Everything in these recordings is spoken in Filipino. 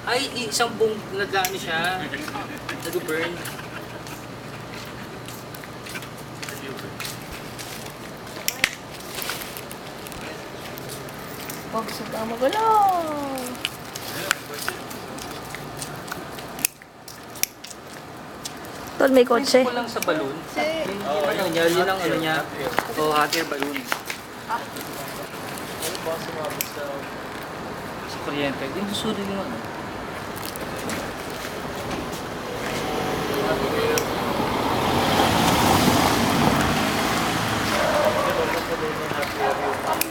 Ay, isang buong nagano siya. Nag-burn. Huwag sa magulo. Tol, may kotse. Principle lang sa balloon. Ano niya, yun ang ano niya. O, hot air balloon. Sa kuryente. Yung susunod yung ano.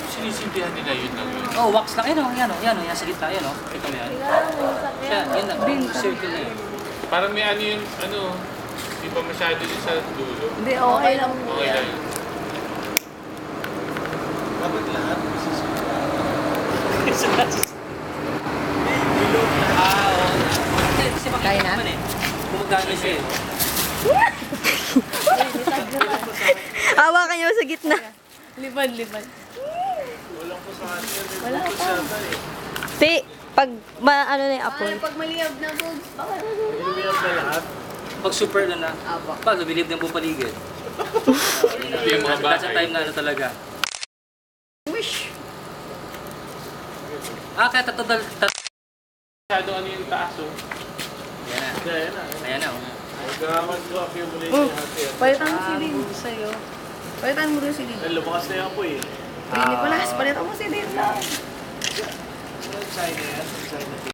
Sinisindihan nila yun lang yun. Oh, wax lang. Yan o, yan o. Yan o, yan sa gitna. Yan o. Kita mo yan. Yan, yan lang. Circle na yun. Parang may ano yun, ano, di ba masyado yun sa dulo? Hindi, okay lang. Okay lang yun. Dapat lahat. Ah, oo. Kasi makikita Kaya na? naman eh. Kumagano siya eh. Hawakan niyo sa gitna. Liban, liban. Walang po sa atin. Wala pa. Ti, pag ano na yung apoy. Ay, pag maliyab na po, baka Ilumiyap na lahat. Pag super na na. Apo. Pag lubilib ng buong paligid. Hindi yung mga That's a bahay. time na ano talaga. Wish. Ah, kaya tatadal. Masyado ano yung taas oh. Yan na. Kaya na. Ayan na. Oh. Nagkakamad ko accumulate lahat yan. Palitan mo si Lin sa'yo. Palitan mo rin si Lin. Lumakas na yan po eh. Nicolas, palitan mo si Lin lang. Side na yan. Side na